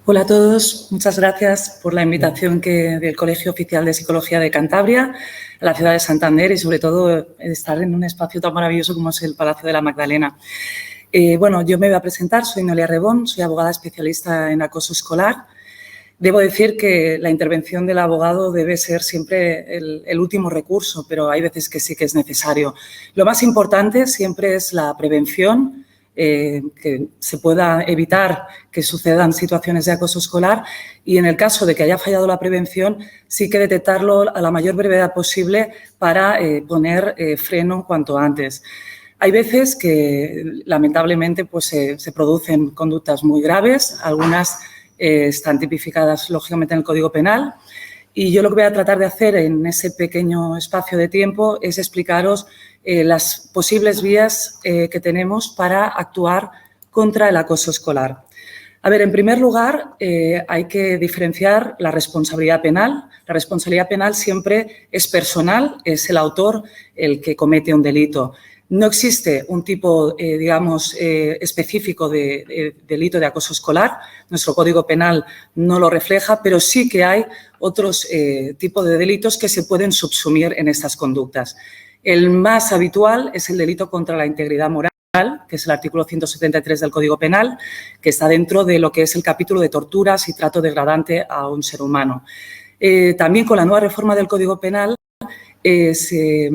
Hola a todos, muchas gracias por la invitación del Colegio Oficial de Psicología de Cantabria a la ciudad de Santander y, sobre todo, estar en un espacio tan maravilloso como es el Palacio de la Magdalena. Bueno, yo me voy a presentar, soy Noelia Rebón, soy abogada especialista en acoso escolar. Debo decir que la intervención del abogado debe ser siempre el último recurso, pero hay veces que sí que es necesario. Lo más importante siempre es la prevención, que se pueda evitar que sucedan situaciones de acoso escolar y, en el caso de que haya fallado la prevención, sí que detectarlo a la mayor brevedad posible para poner freno cuanto antes. Hay veces que, lamentablemente, pues, se producen conductas muy graves, algunas están tipificadas, lógicamente, en el Código Penal, y yo lo que voy a tratar de hacer en ese pequeño espacio de tiempo es explicaros las posibles vías que tenemos para actuar contra el acoso escolar. A ver, en primer lugar, hay que diferenciar la responsabilidad penal. La responsabilidad penal siempre es personal, es el autor el que comete un delito. No existe un tipo, digamos, específico de delito de acoso escolar. Nuestro Código Penal no lo refleja, pero sí que hay otros tipos de delitos que se pueden subsumir en estas conductas. El más habitual es el delito contra la integridad moral, que es el artículo 173 del Código Penal, que está dentro de lo que es el capítulo de torturas y trato degradante a un ser humano. También con la nueva reforma del Código Penal se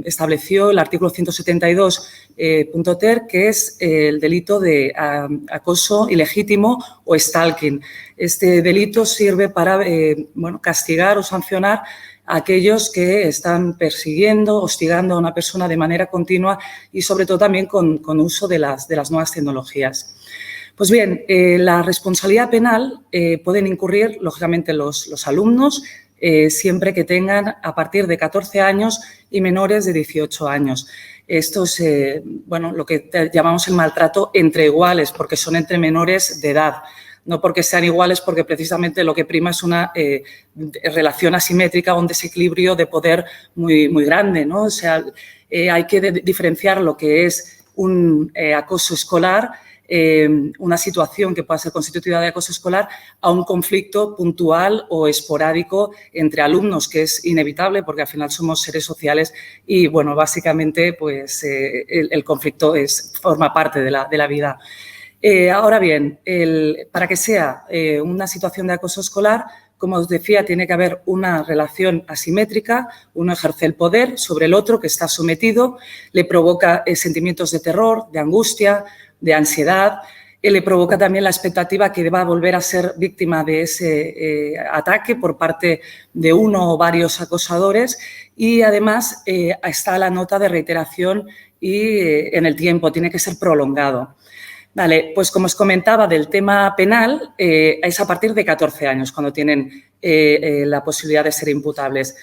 estableció el artículo 172.ter, que es el delito de acoso ilegítimo o stalking. Este delito sirve para castigar o sancionar a aquellos que están persiguiendo, hostigando a una persona de manera continua y, sobre todo, también con uso de las nuevas tecnologías. Pues bien, la responsabilidad penal pueden incurrir, lógicamente, los alumnos, siempre que tengan a partir de 14 años y menores de 18 años. Esto es lo que llamamos el maltrato entre iguales, porque son entre menores de edad. No porque sean iguales, porque precisamente lo que prima es una relación asimétrica, un desequilibrio de poder muy, muy grande, ¿no? O sea, hay que diferenciar lo que es un acoso escolar, una situación que pueda ser constitutiva de acoso escolar, a un conflicto puntual o esporádico entre alumnos, que es inevitable porque al final somos seres sociales y, bueno, básicamente pues el conflicto forma parte de la vida. Ahora bien, para que sea una situación de acoso escolar, como os decía, tiene que haber una relación asimétrica, uno ejerce el poder sobre el otro que está sometido, le provoca sentimientos de terror, de angustia, de ansiedad, le provoca también la expectativa que va a volver a ser víctima de ese ataque por parte de uno o varios acosadores y, además, está la nota de reiteración y en el tiempo, tiene que ser prolongado. Vale, pues como os comentaba del tema penal, es a partir de 14 años cuando tienen la posibilidad de ser imputables.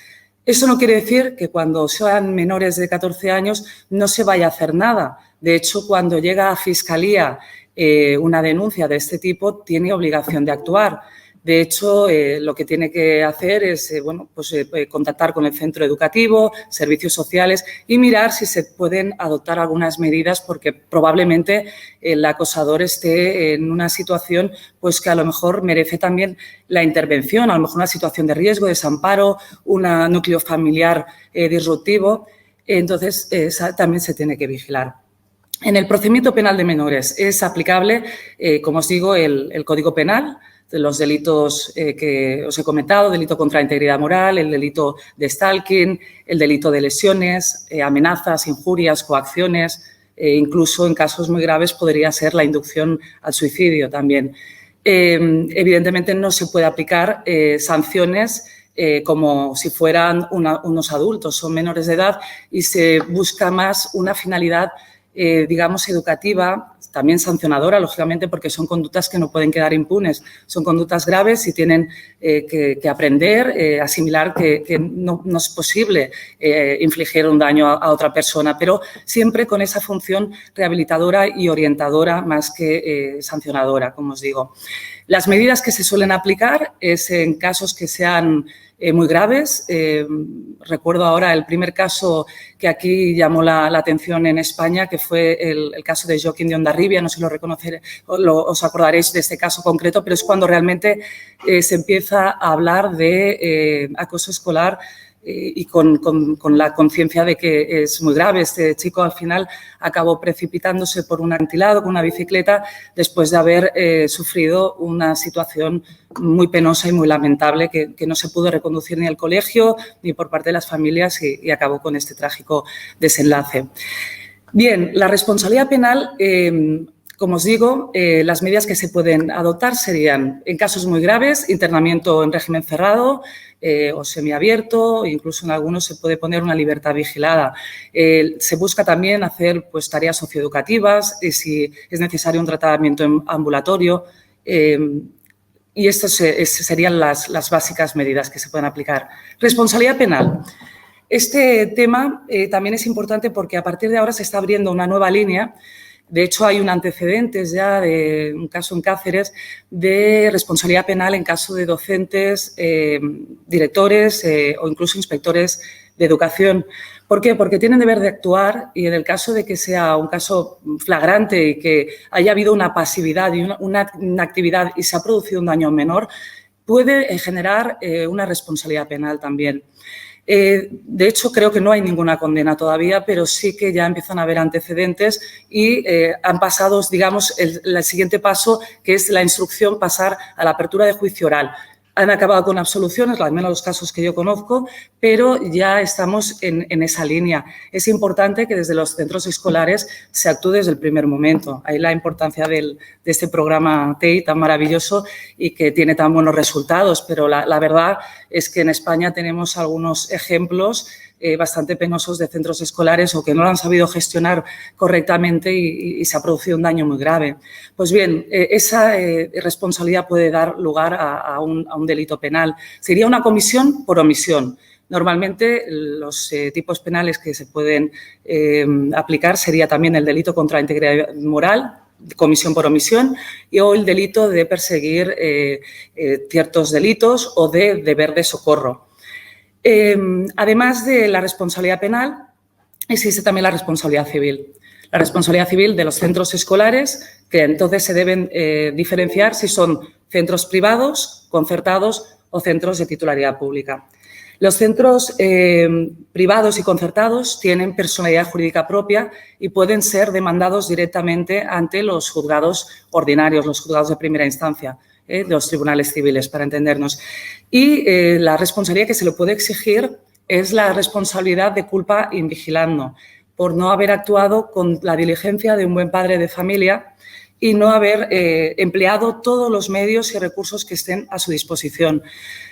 Eso no quiere decir que cuando sean menores de 14 años no se vaya a hacer nada. De hecho, cuando llega a Fiscalía una denuncia de este tipo, tiene obligación de actuar. De hecho, lo que tiene que hacer es contactar con el centro educativo, servicios sociales y mirar si se pueden adoptar algunas medidas, porque probablemente el acosador esté en una situación pues que a lo mejor merece también la intervención, a lo mejor una situación de riesgo, desamparo, un núcleo familiar disruptivo. Entonces, también se tiene que vigilar. En el procedimiento penal de menores es aplicable, como os digo, el Código Penal, de los delitos que os he comentado, delito contra la integridad moral, el delito de stalking, el delito de lesiones, amenazas, injurias, coacciones, incluso en casos muy graves podría ser la inducción al suicidio también. Evidentemente no se puede aplicar sanciones como si fueran unos adultos, son menores de edad y se busca más una finalidad digamos, educativa, también sancionadora, lógicamente, porque son conductas que no pueden quedar impunes. Son conductas graves y tienen que aprender, asimilar que no es posible infligir un daño a otra persona, pero siempre con esa función rehabilitadora y orientadora más que sancionadora, como os digo. Las medidas que se suelen aplicar es en casos que sean muy graves. Recuerdo ahora el primer caso que aquí llamó la atención en España, que fue el caso de Joaquín de Hondarribia. No sé si os acordaréis de este caso concreto, pero es cuando realmente se empieza a hablar de acoso escolar y con la conciencia de que es muy grave. Este chico al final acabó precipitándose por un acantilado con una bicicleta después de haber sufrido una situación muy penosa y muy lamentable que no se pudo reconducir ni al colegio ni por parte de las familias y acabó con este trágico desenlace. Bien, la responsabilidad penal, como os digo, las medidas que se pueden adoptar serían, en casos muy graves, internamiento en régimen cerrado o semiabierto, incluso en algunos se puede poner una libertad vigilada. Se busca también hacer pues, tareas socioeducativas, si es necesario un tratamiento ambulatorio, y estas serían las básicas medidas que se pueden aplicar. Responsabilidad penal. Este tema también es importante porque a partir de ahora se está abriendo una nueva línea. De hecho, hay un antecedente ya de un caso en Cáceres de responsabilidad penal en caso de docentes, directores o incluso inspectores de educación. ¿Por qué? Porque tienen deber de actuar y en el caso de que sea un caso flagrante y que haya habido una pasividad y una inactividad y se ha producido un daño menor, puede generar una responsabilidad penal también. De hecho, creo que no hay ninguna condena todavía, pero sí que ya empiezan a haber antecedentes y han pasado, digamos, el siguiente paso, que es la instrucción, pasar a la apertura de juicio oral. Han acabado con absoluciones, al menos los casos que yo conozco, pero ya estamos en esa línea. Es importante que desde los centros escolares se actúe desde el primer momento. Ahí la importancia de este programa TEI tan maravilloso y que tiene tan buenos resultados, pero la verdad es que en España tenemos algunos ejemplos bastante penosos de centros escolares o que no lo han sabido gestionar correctamente y se ha producido un daño muy grave. Pues bien, esa responsabilidad puede dar lugar a un delito penal. Sería una comisión por omisión. Normalmente los tipos penales que se pueden aplicar sería también el delito contra la integridad moral, comisión por omisión, o el delito de perseguir ciertos delitos o de deber de socorro. Además de la responsabilidad penal, existe también la responsabilidad civil. La responsabilidad civil de los centros escolares, que entonces se deben diferenciar si son centros privados, concertados o centros de titularidad pública. Los centros privados y concertados tienen personalidad jurídica propia y pueden ser demandados directamente ante los juzgados ordinarios, los juzgados de primera instancia, los tribunales civiles, para entendernos. Y la responsabilidad que se le puede exigir es la responsabilidad de culpa in vigilando, por no haber actuado con la diligencia de un buen padre de familia y no haber empleado todos los medios y recursos que estén a su disposición.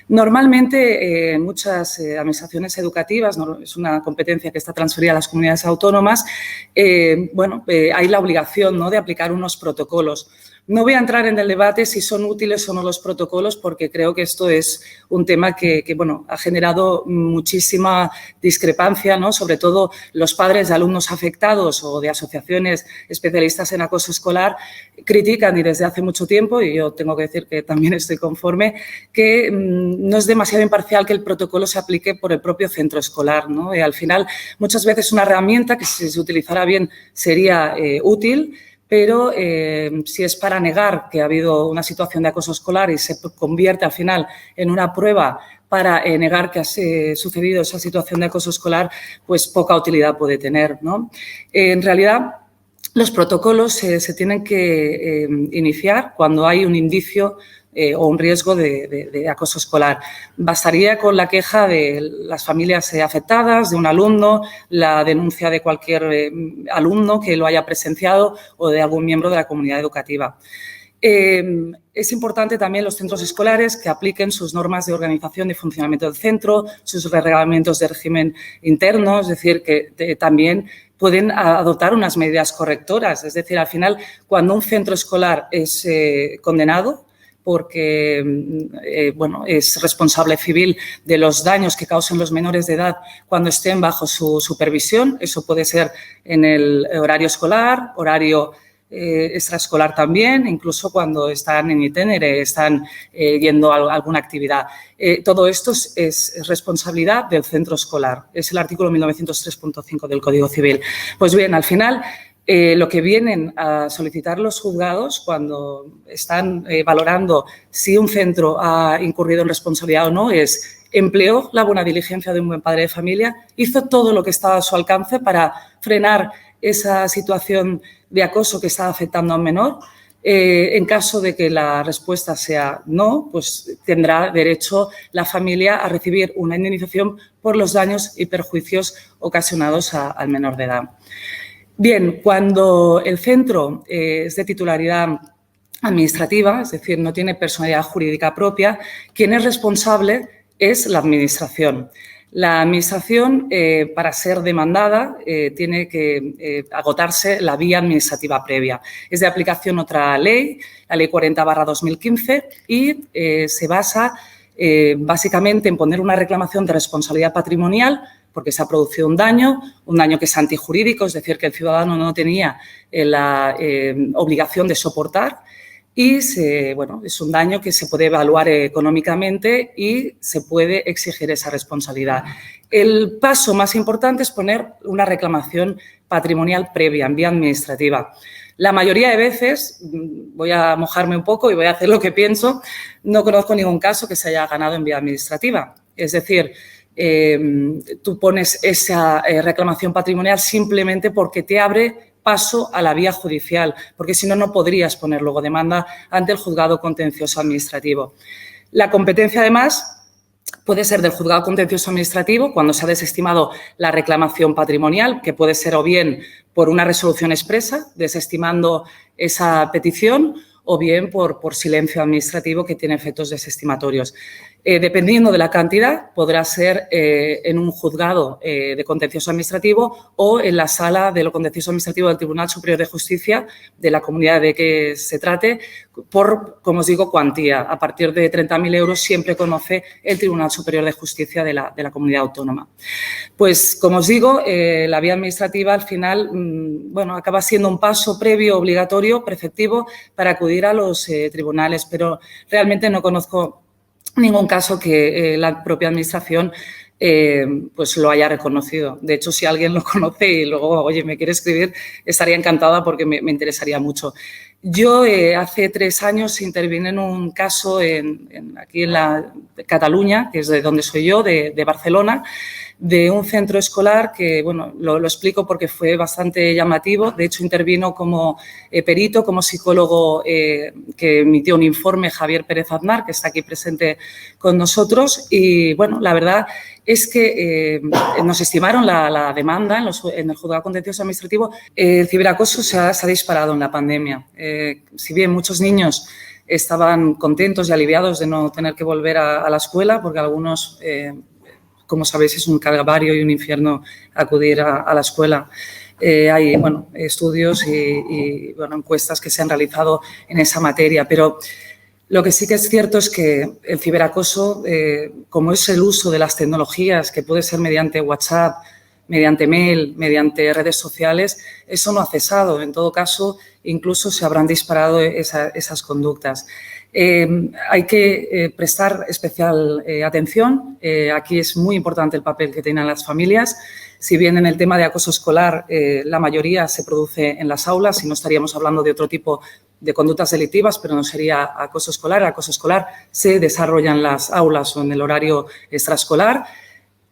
Normalmente, en muchas administraciones educativas, es una competencia que está transferida a las comunidades autónomas, hay la obligación, ¿no?, de aplicar unos protocolos. No voy a entrar en el debate si son útiles o no los protocolos, porque creo que esto es un tema que ha generado muchísima discrepancia, ¿no? Sobre todo los padres de alumnos afectados o de asociaciones especialistas en acoso escolar critican, y desde hace mucho tiempo, y yo tengo que decir que también estoy conforme, que no es demasiado imparcial que el protocolo se aplique por el propio centro escolar, ¿no? Y al final, muchas veces una herramienta que si se utilizara bien sería útil, pero si es para negar que ha habido una situación de acoso escolar y se convierte al final en una prueba para negar que ha sucedido esa situación de acoso escolar, pues poca utilidad puede tener, ¿no? En realidad, los protocolos se tienen que iniciar cuando hay un indicio o un riesgo de acoso escolar. Bastaría con la queja de las familias afectadas, de un alumno, la denuncia de cualquier alumno que lo haya presenciado o de algún miembro de la comunidad educativa. Es importante también los centros escolares que apliquen sus normas de organización y funcionamiento del centro, sus reglamentos de régimen interno, es decir, que también pueden adoptar unas medidas correctoras. Es decir, al final, cuando un centro escolar es condenado porque es responsable civil de los daños que causen los menores de edad cuando estén bajo su supervisión, eso puede ser en el horario escolar, horario extraescolar también, incluso cuando están en itinere, están yendo a alguna actividad. Todo esto es responsabilidad del centro escolar. Es el artículo 1903.5 del Código Civil. Pues bien, al final, lo que vienen a solicitar los juzgados cuando están valorando si un centro ha incurrido en responsabilidad o no es: empleó la buena diligencia de un buen padre de familia, hizo todo lo que estaba a su alcance para frenar esa situación de acoso que estaba afectando a un menor. En caso de que la respuesta sea no, pues tendrá derecho la familia a recibir una indemnización por los daños y perjuicios ocasionados al menor de edad. Bien, cuando el centro es de titularidad administrativa, es decir, no tiene personalidad jurídica propia, quien es responsable es la Administración. La Administración, para ser demandada, tiene que agotarse la vía administrativa previa. Es de aplicación otra ley, la Ley 40/2015, y se basa básicamente en poner una reclamación de responsabilidad patrimonial porque se ha producido un daño que es antijurídico, es decir, que el ciudadano no tenía la obligación de soportar. Y es un daño que se puede evaluar económicamente y se puede exigir esa responsabilidad. El paso más importante es poner una reclamación patrimonial previa en vía administrativa. La mayoría de veces, voy a mojarme un poco y voy a hacer lo que pienso, no conozco ningún caso que se haya ganado en vía administrativa. Es decir, tú pones esa reclamación patrimonial simplemente porque te abre paso a la vía judicial, porque si no, no podrías poner luego demanda ante el juzgado contencioso administrativo. La competencia, además, puede ser del juzgado contencioso administrativo cuando se ha desestimado la reclamación patrimonial, que puede ser o bien por una resolución expresa, desestimando esa petición, o bien por silencio administrativo que tiene efectos desestimatorios. Dependiendo de la cantidad, podrá ser en un juzgado de contencioso administrativo o en la sala de lo contencioso administrativo del Tribunal Superior de Justicia de la comunidad de que se trate por, como os digo, cuantía. A partir de 30.000 euros siempre conoce el Tribunal Superior de Justicia de la comunidad autónoma. Pues, como os digo, la vía administrativa al final acaba siendo un paso previo obligatorio, preceptivo, para acudir a los tribunales, pero realmente no conozco ningún caso que la propia Administración pues lo haya reconocido. De hecho, si alguien lo conoce y luego, oye, me quiere escribir, estaría encantada porque me interesaría mucho. Yo hace 3 años intervine en un caso aquí en la Cataluña, que es de donde soy yo, de Barcelona, de un centro escolar que, bueno, lo explico porque fue bastante llamativo. De hecho, intervino como perito, como psicólogo que emitió un informe, Javier Pérez Aznar, que está aquí presente con nosotros. Y, bueno, la verdad es que nos estimaron la demanda en el juzgado contencioso administrativo. El ciberacoso se ha disparado en la pandemia. Si bien muchos niños estaban contentos y aliviados de no tener que volver a la escuela, porque algunos, como sabéis, es un calvario y un infierno acudir a la escuela. Hay estudios y encuestas que se han realizado en esa materia, pero lo que sí que es cierto es que el ciberacoso, como es el uso de las tecnologías, que puede ser mediante WhatsApp, mediante mail, mediante redes sociales, eso no ha cesado. En todo caso, incluso se habrán disparado esas conductas. Hay que prestar especial atención. Aquí es muy importante el papel que tienen las familias. Si bien en el tema de acoso escolar la mayoría se produce en las aulas y no estaríamos hablando de otro tipo de conductas delictivas, pero no sería acoso escolar. El acoso escolar se desarrolla en las aulas o en el horario extraescolar.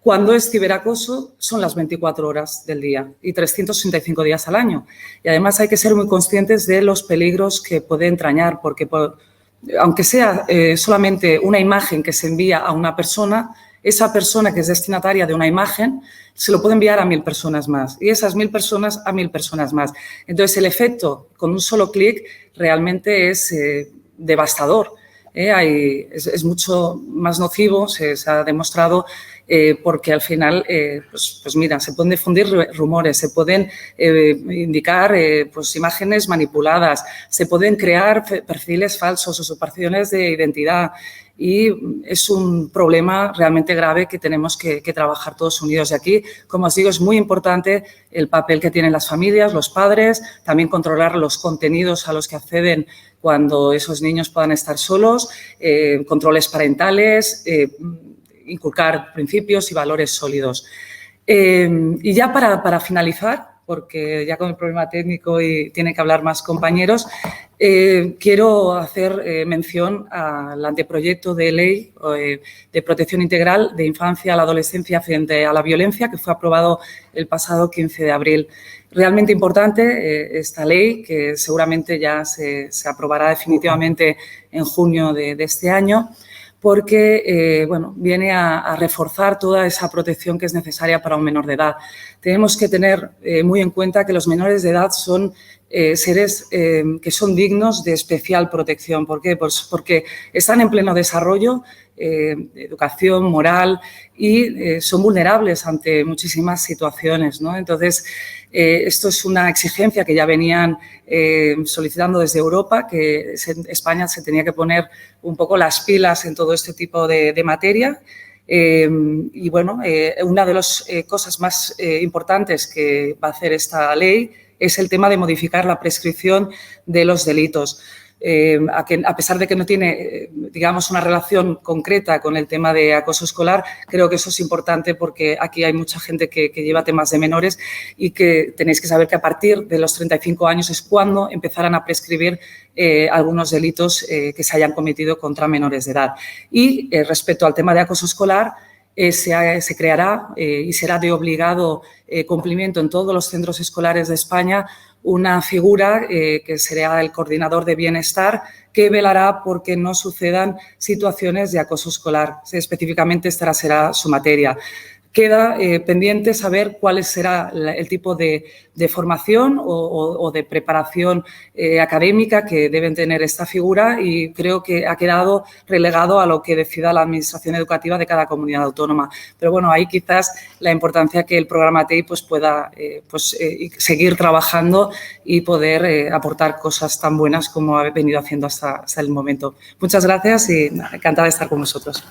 Cuando es ciberacoso son las 24 horas del día y 365 días al año. Y además hay que ser muy conscientes de los peligros que puede entrañar, porque aunque sea solamente una imagen que se envía a una persona, esa persona que es destinataria de una imagen se lo puede enviar a 1000 personas más y esas 1000 personas a 1000 personas más. Entonces, el efecto con un solo clic realmente es devastador. Es mucho más nocivo, se ha demostrado, porque al final, pues mira, se pueden difundir rumores, se pueden indicar pues imágenes manipuladas, se pueden crear perfiles falsos, usurpaciones de identidad, y es un problema realmente grave que tenemos que trabajar todos unidos. Y aquí, como os digo, es muy importante el papel que tienen las familias, los padres, también controlar los contenidos a los que acceden cuando esos niños puedan estar solos, controles parentales, inculcar principios y valores sólidos. Y ya para finalizar, porque ya con el problema técnico y tienen que hablar más compañeros, quiero hacer mención al anteproyecto de ley de protección integral de infancia a la adolescencia frente a la violencia, que fue aprobado el pasado 15 de abril. Realmente importante esta ley, que seguramente ya se aprobará definitivamente en junio de este año, porque bueno, viene a reforzar toda esa protección que es necesaria para un menor de edad. Tenemos que tener muy en cuenta que los menores de edad son seres que son dignos de especial protección. ¿Por qué? Pues porque están en pleno desarrollo, educación, moral, y son vulnerables ante muchísimas situaciones, ¿no? Entonces, esto es una exigencia que ya venían solicitando desde Europa, que España se tenía que poner un poco las pilas en todo este tipo de materia. Y bueno, una de las cosas más importantes que va a hacer esta ley es el tema de modificar la prescripción de los delitos. A pesar de que no tiene, digamos, una relación concreta con el tema de acoso escolar, creo que eso es importante porque aquí hay mucha gente que lleva temas de menores, y que tenéis que saber que a partir de los 35 años es cuando empezarán a prescribir algunos delitos que se hayan cometido contra menores de edad. Y respecto al tema de acoso escolar, se creará y será de obligado cumplimiento en todos los centros escolares de España una figura que será el coordinador de bienestar, que velará por que no sucedan situaciones de acoso escolar. Específicamente esta será su materia. Queda pendiente saber cuál será el tipo de formación o de preparación académica que deben tener esta figura, y creo que ha quedado relegado a lo que decida la Administración educativa de cada comunidad autónoma. Pero bueno, ahí quizás la importancia que el programa TEI pues pueda seguir trabajando y poder aportar cosas tan buenas como ha venido haciendo hasta el momento. Muchas gracias y encantada de estar con vosotros.